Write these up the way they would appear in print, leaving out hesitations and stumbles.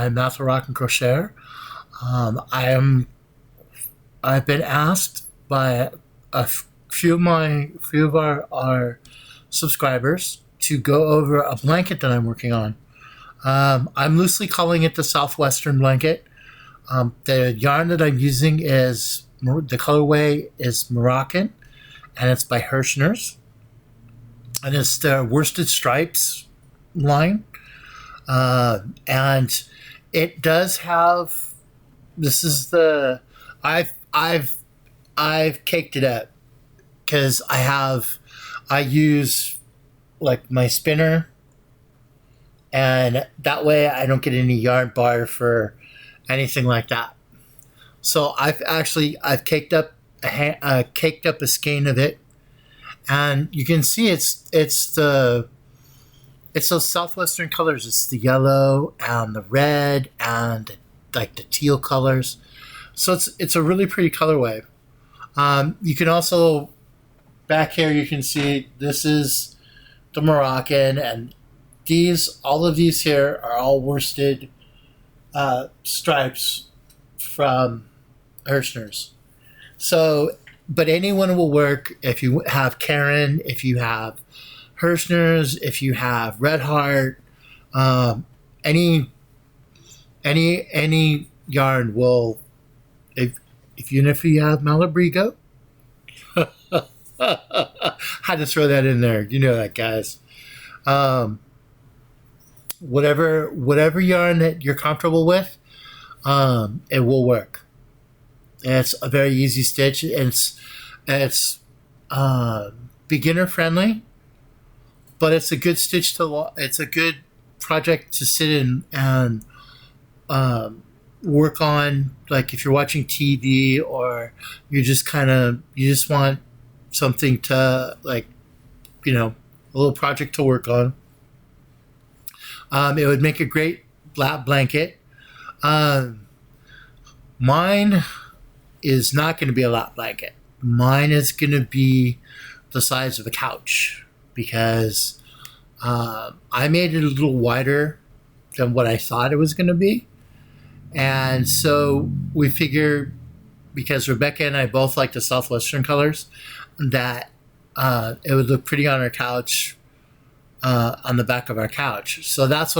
I'm not the Moroccan crocheter. I've been asked by a few of our subscribers to go over a blanket that I'm working on. I'm loosely calling it the Southwestern blanket. The yarn that I'm using is the colorway is Moroccan, and it's by Herrschners, and it's the worsted stripes line, and it does have. This is the I've caked it up because I use like my spinner, and that way I don't get any yarn bar for anything like that. So I've caked up a skein of it, and you can see it's those Southwestern colors. It's the yellow and the red and like the teal colors. So it's a really pretty colorway. You can also back here you can see this is the Moroccan, and all of these here are all worsted stripes from Herrschners. So, but anyone will work. If you have Karen, if you have Herrschners, if you have Red Heart, any yarn will. If you have Malabrigo, had to throw that in there. You know that, guys. Whatever yarn that you're comfortable with, it will work. It's a very easy stitch. It's beginner friendly, but it's a good stitch it's a good project to sit in and work on. Like if you're watching TV or you just want something to a little project to work on. It would make a great lap blanket. Mine is not going to be a lap blanket. Mine is going to be the size of a couch because I made it a little wider than what I thought it was going to be. And so we figured, because Rebecca and I both like the Southwestern colors, that it would look pretty on our couch, on the back of our couch. So that's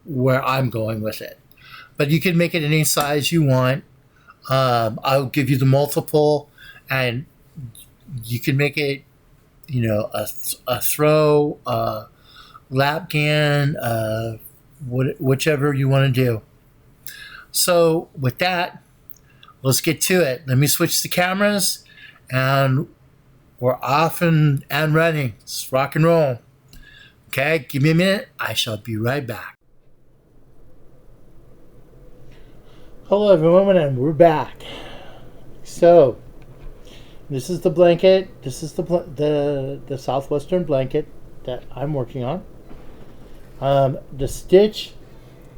where I'm going with it. But you can make it any size you want. I'll give you the multiple, and you can make it, a throw, a lapgan, whichever you want to do. So with that, let's get to it. Let me switch the cameras, and we're off and running. Let's rock and roll. Okay, give me a minute. I shall be right back. Hello everyone, and we're back. So, this is the blanket. This is the Southwestern blanket that I'm working on. The stitch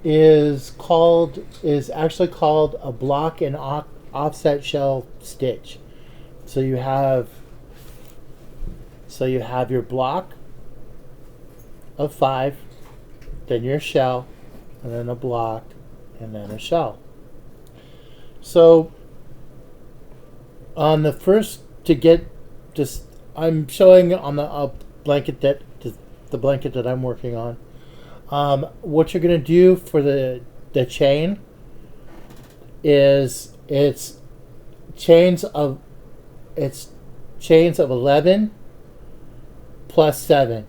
is actually called a block and offset shell stitch. So you have your block of 5, then your shell, and then a block, and then a shell. So on the first I'm showing on the blanket the blanket that I'm working on. What you're going to do for the chain is it's chains of 11 plus 7.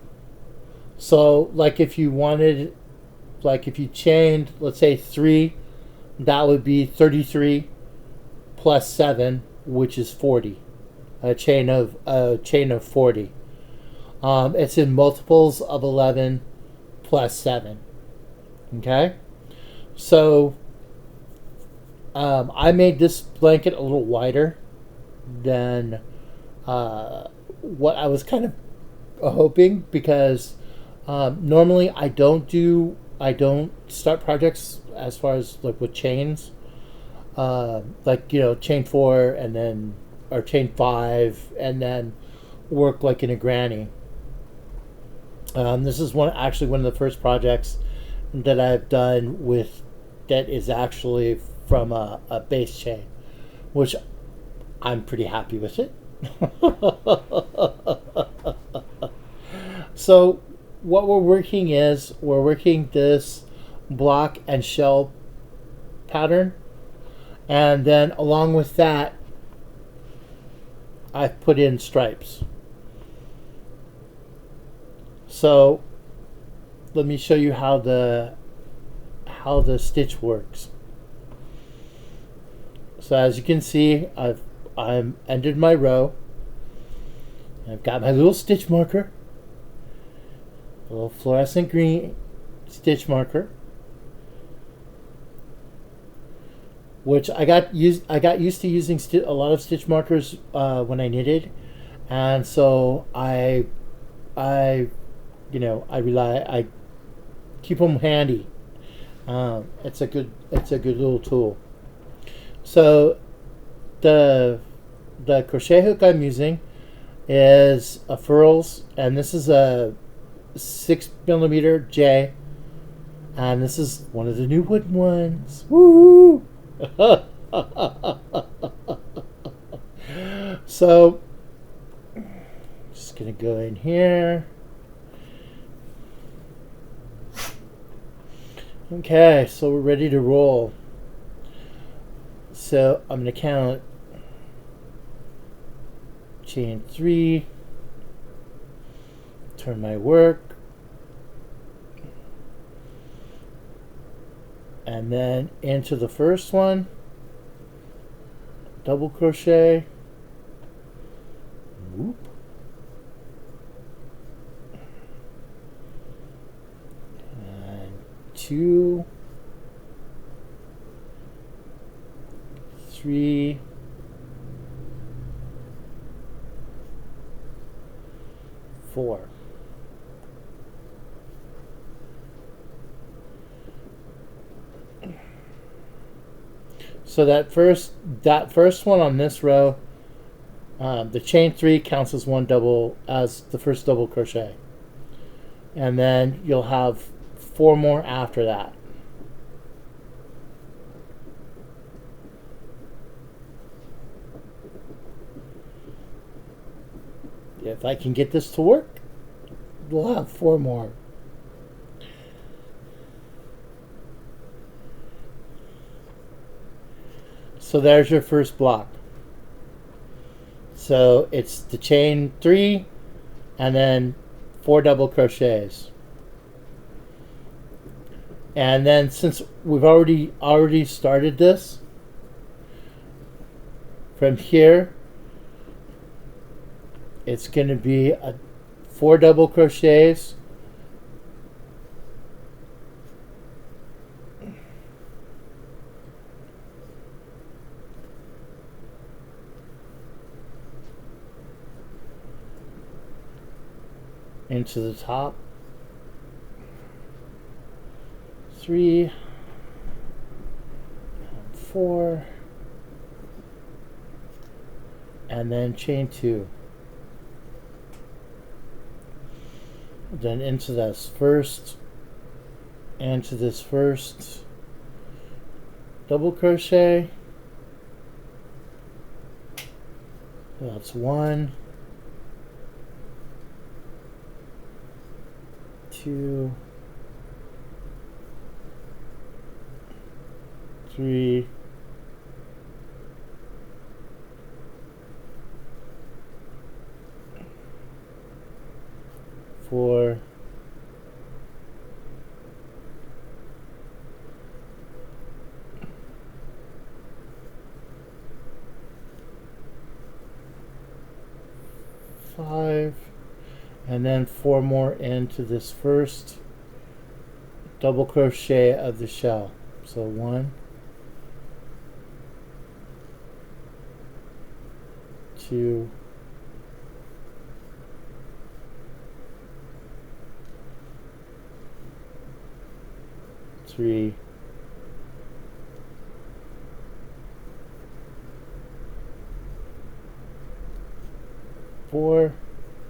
So if you chained, let's say 3, that would be 33 plus 7, which is 40. A chain of 40. It's in multiples of 11 plus 7. Okay? So I made this blanket a little wider than what I was kind of hoping, because normally I don't start projects as far as with chains, chain 4 and then, or chain 5 and then work in a granny. This is one of the first projects that I've done with that is actually from a base chain, which I'm pretty happy with it. So what we're working this block and shell pattern, and then along with that I've put in stripes. So let me show you how the stitch works. So as you can see, I've ended my row. I've got my little stitch marker, a little fluorescent green stitch marker, which I got used to using a lot of stitch markers when I knitted, and so I keep them handy. It's a good little tool. So the crochet hook I'm using is a Furls, and this is a 6mm J, and this is one of the new wooden ones. Woo! So just gonna go in here. Okay, so we're ready to roll. So I'm going to count chain 3, turn my work, and then into the first one, double crochet, whoop, and 2, 3, 4. So that first one on this row, the chain 3 counts as the first double crochet, and then you'll have 4 more after that. If I can get this to work, we'll have 4 more. So there's your first block. So it's the chain 3 and then 4 double crochets. And then since we've already started this, from here it's going to be 4 double crochets, into the top, 3, 4, and then chain 2. Then into this first, double crochet. That's 1, 2, 3, 4, 5, and then 4 more into this first double crochet of the shell. So 1, 2, 3, 4,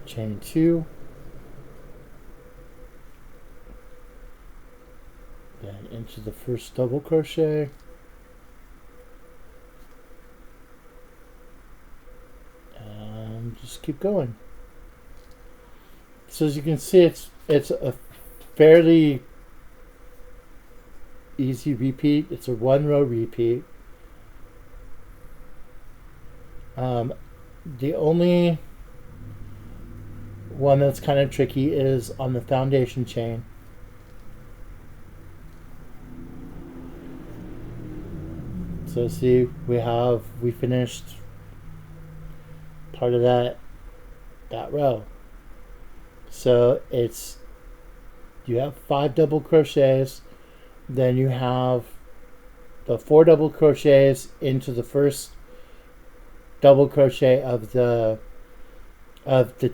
chain 2, into the first double crochet, and just keep going. So as you can see, it's a fairly easy repeat. It's a 1 row repeat. The only one that's kind of tricky is on the foundation chain. So see, we finished part of that row. So you have 5 double crochets, then you have the 4 double crochets into the first double crochet of the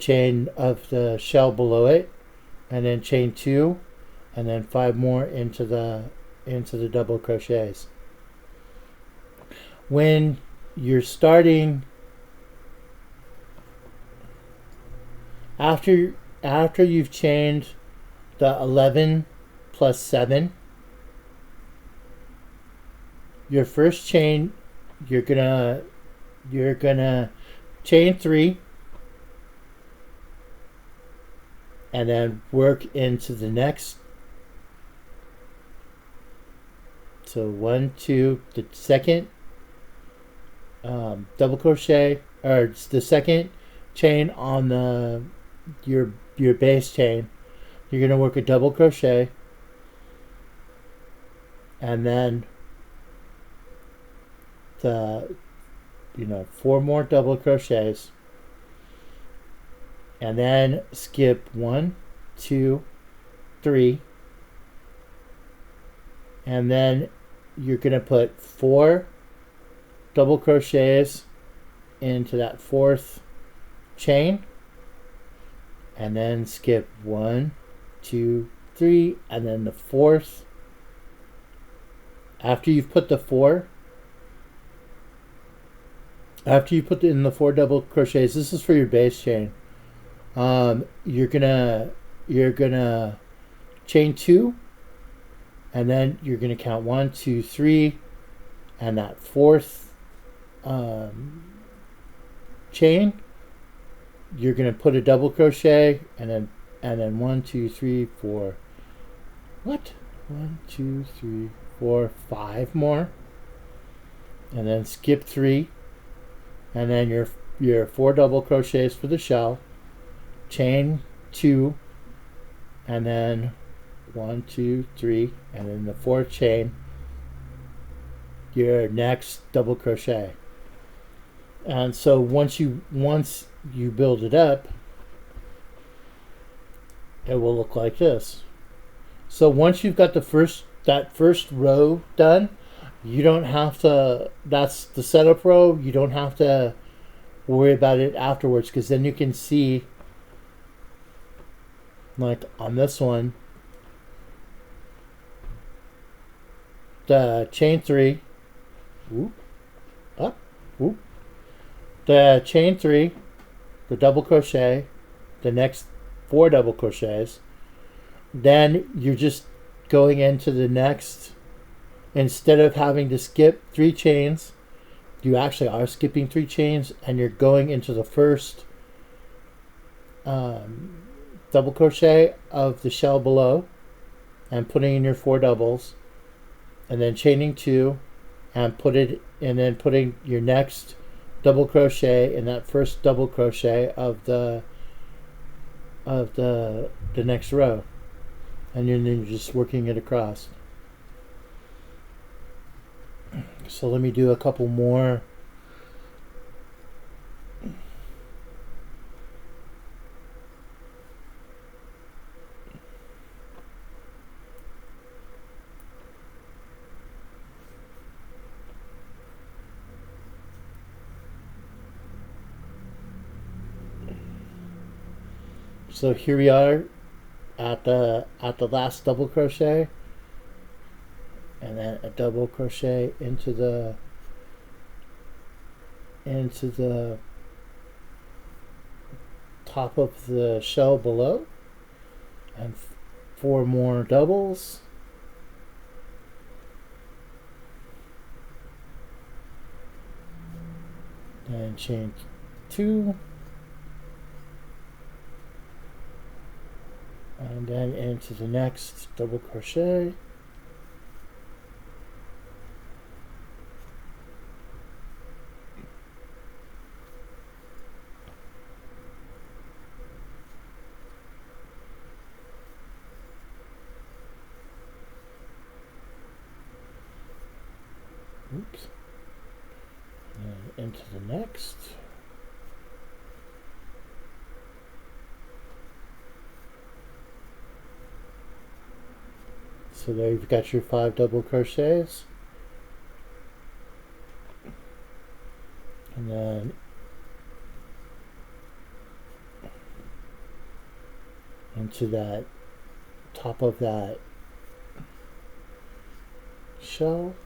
chain of the shell below it, and then chain 2, and then 5 more into the double crochets. When you're starting, after you've chained the 11 plus 7, your first chain, you're gonna chain 3 and then work into the next. So 1, 2, the second double crochet, or the second chain on your base chain, you're going to work a double crochet, and then 4 more double crochets, and then skip 1, 2, 3, and then you're going to put 4 double crochets into that 4th chain, and then skip 1, 2, 3, and then the 4th. After you've put the 4, after you put in the 4 double crochets, this is for your base chain. You're gonna chain 2, and then you're gonna count 1, 2, 3, and that 4th chain, you're gonna put a double crochet, and then 1, 2, 3, 4. What? 1, 2, 3, 4, 5 more, and then skip 3, and then your 4 double crochets for the shell, chain 2, and then 1, 2, 3, and then the 4th chain, your next double crochet. And so once you build it up, it will look like this. So once you've got that first row done, you don't have to, that's the setup row, you don't have to worry about it afterwards, because then you can see, like on this one, the chain 3, whoop, up, whoop, the chain 3, the double crochet, the next 4 double crochets, then you're just going into the next, instead of having to skip 3 chains, you actually are skipping 3 chains, and you're going into the first double crochet of the shell below, and putting in your 4 doubles, and then chaining 2, and then putting your next double crochet in that first double crochet of the next row, and then you're just working it across. So let me do a couple more. So here we are at the last double crochet, and then a double crochet into the top of the shell below, and 4 more doubles, and chain 2, and then into the next double crochet, oops, and into the next. So there you've got your 5 double crochets, and then into that top of that shell,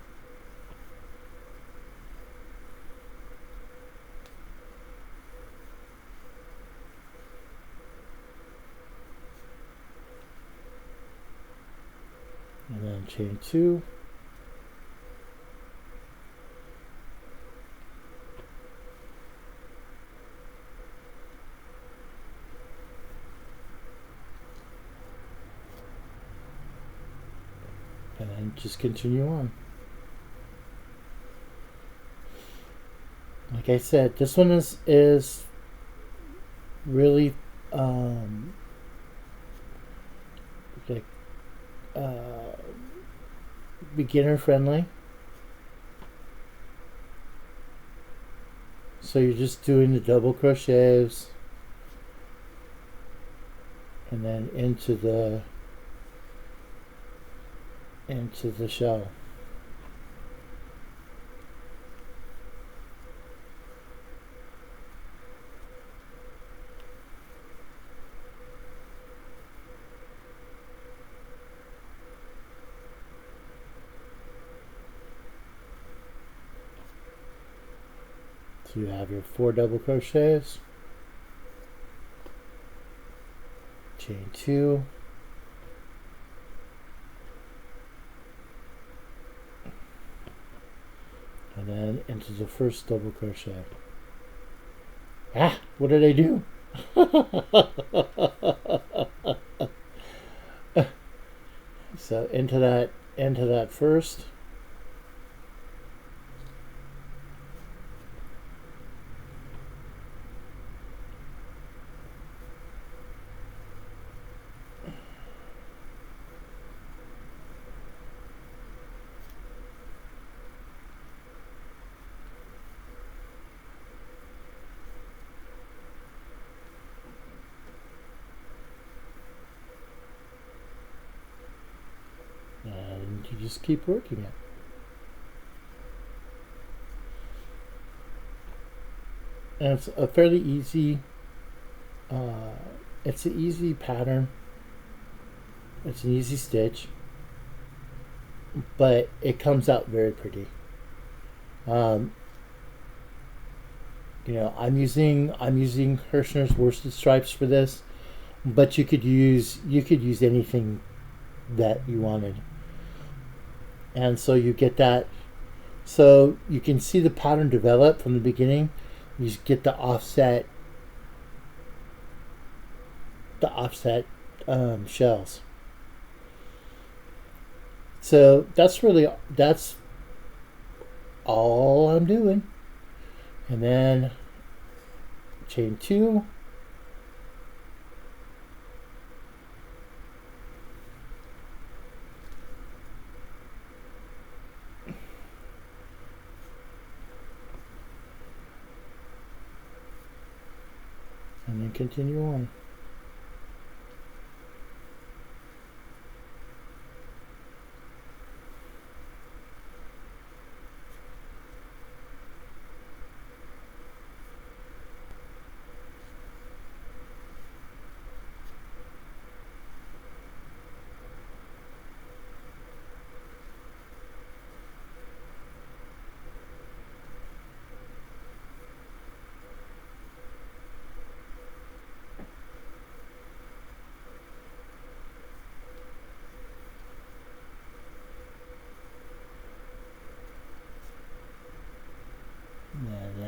and then chain 2, and then just continue on. Like I said, this one is really like beginner friendly. So you're just doing the double crochets and then into the shell. So you have your 4 double crochets, chain 2, and then into the first double crochet. Ah, what did I do? So into that first, and you just keep working it. And it's a fairly easy, it's an easy pattern. It's an easy stitch, but it comes out very pretty. You know, I'm using Herrschners worsted stripes for this, but you could use anything that you wanted. And so you get that, so you can see the pattern develop from the beginning. You just get the offset shells. So that's all I'm doing. And then chain 2, and then continue on.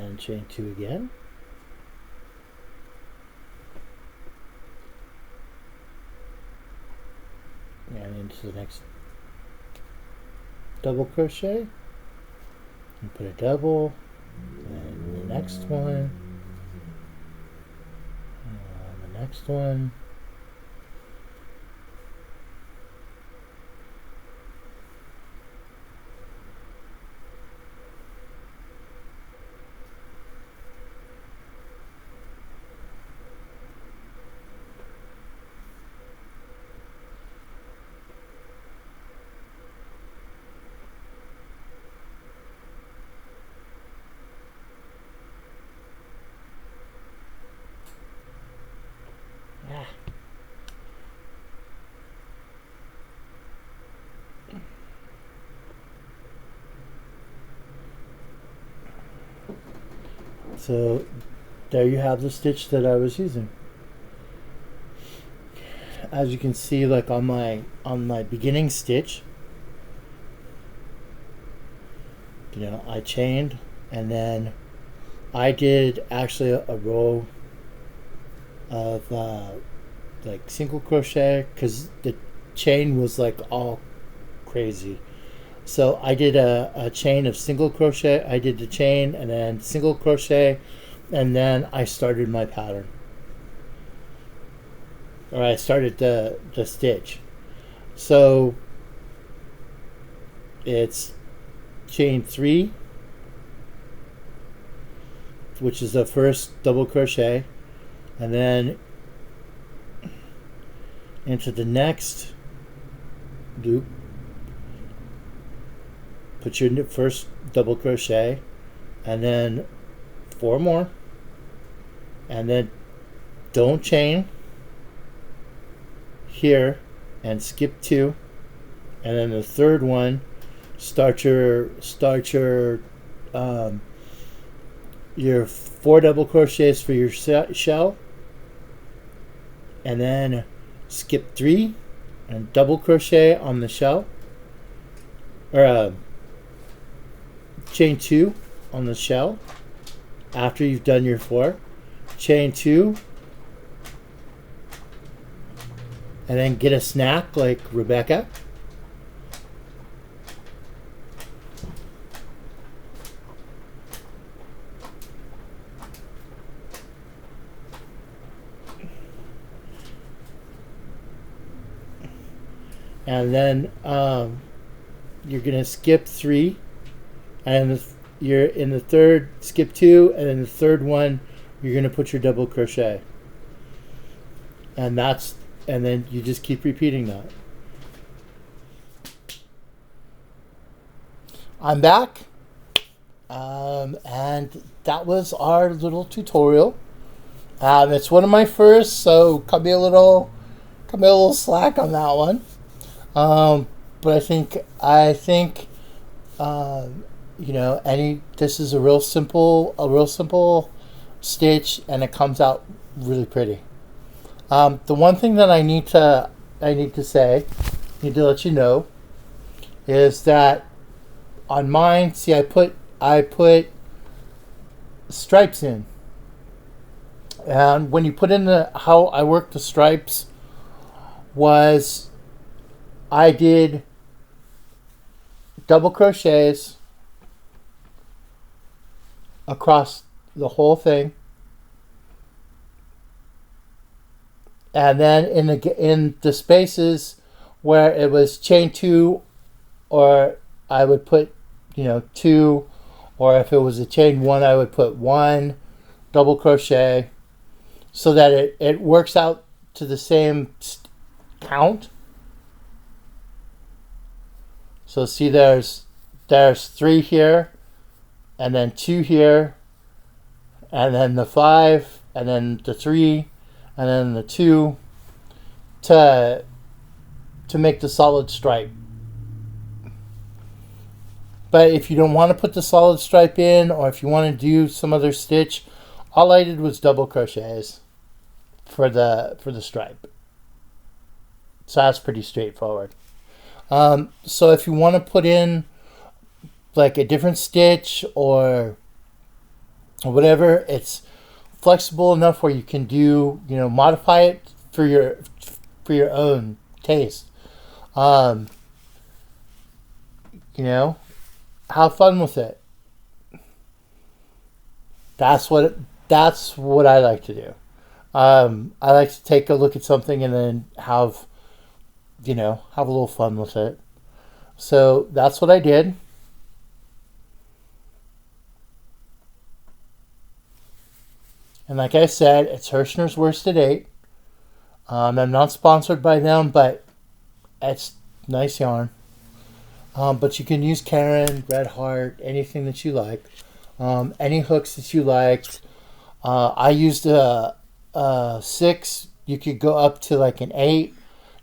and chain 2 again. And into the next double crochet, and put a double, and the next one, and the next one. So there you have the stitch that I was using. As you can see, like on my beginning stitch, you know, I chained, and then I did actually a row of like single crochet, because the chain was like all crazy. So I did a chain of single crochet. I did the chain and then single crochet, and then I started my pattern. Or I started the stitch. So it's chain 3, which is the first double crochet, and then into the next loop, put your first double crochet, and then 4 more, and then don't chain here and skip 2, and then the third one, start your 4 double crochets for your shell, and then skip 3 and double crochet on the shell, or chain 2 on the shell after you've done your 4, chain 2, and then get a snack like Rebecca. And then you're gonna skip 3, and you're in the third, skip 2, and then the third one you're gonna put your double crochet, and then you just keep repeating that. I'm back, and that was our little tutorial. It's one of my first, so cut me a little slack on that one. But I think you know, this is a real simple stitch, and it comes out really pretty. The one thing that I need to let you know is that on mine, see, I put stripes in, and when you put in how I work the stripes was I did double crochets across the whole thing, and then in the spaces where it was chain 2, or I would put 2, or if it was a chain 1, I would put 1 double crochet, so that it works out to the same count. So see, there's 3 here, and then 2 here, and then the 5, and then the 3, and then the 2 to make the solid stripe. But if you don't want to put the solid stripe in, or if you want to do some other stitch, all I did was double crochets for the stripe. So that's pretty straightforward. So if you want to put in like a different stitch, or or whatever. It's flexible enough where you can do, modify it for your own taste. Um, have fun with it. That's what I like to do. I like to take a look at something and then have a little fun with it. So that's what I did. And like I said, it's Herrschners Worsted 8. I'm not sponsored by them, but it's nice yarn. But you can use Karen, Red Heart, anything that you like. Any hooks that you liked. I used a 6. You could go up to like an 8.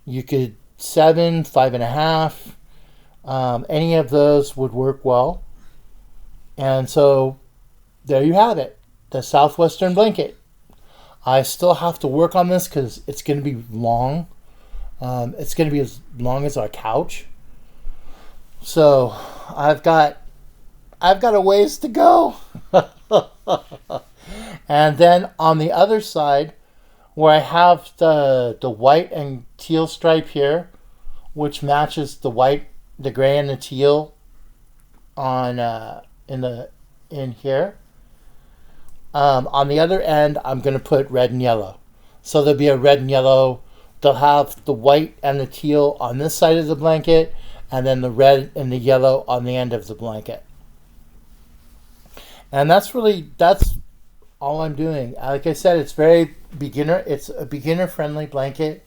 You could 7, 5.5. Any of those would work well. And so there you have it. The Southwestern blanket. I still have to work on this because it's going to be long. It's going to be as long as our couch. So I've got a ways to go. And then on the other side, where I have the white and teal stripe here, which matches the white, the gray, and the teal on in here. On the other end, I'm going to put red and yellow. So there'll be a red and yellow. They'll have the white and the teal on this side of the blanket, and then the red and the yellow on the end of the blanket. And that's all I'm doing. Like I said, it's very beginner. It's a beginner-friendly blanket.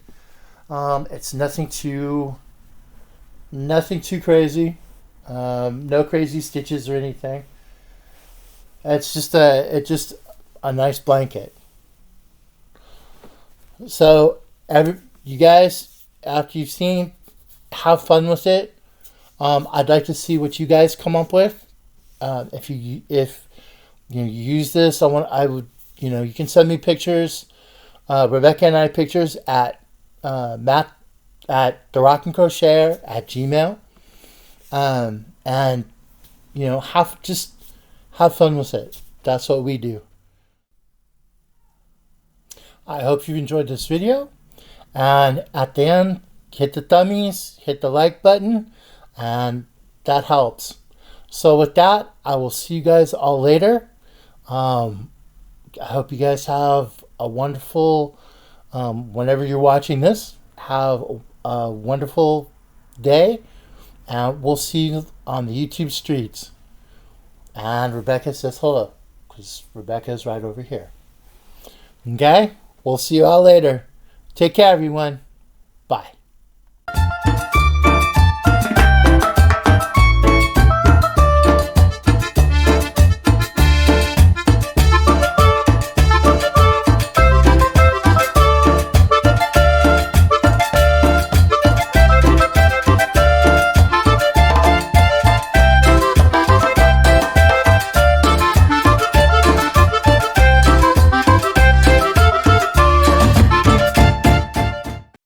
It's nothing too crazy. No crazy stitches or anything. It's just a nice blanket. So you guys, after you've seen, have fun with it. I'd like to see what you guys come up with. If you use this, you can send me pictures. Rebecca and I pictures at Matt at the Rock and Crocheter at Gmail. And have fun with it. That's what we do. I hope you enjoyed this video. And at the end, hit the thummies, hit the like button, and that helps. So with that, I will see you guys all later. I hope you guys have a wonderful, whenever you're watching this, have a wonderful day. And we'll see you on the YouTube streets. And Rebecca says hello, because Rebecca is right over here. Okay? We'll see you all later. Take care, everyone. Bye.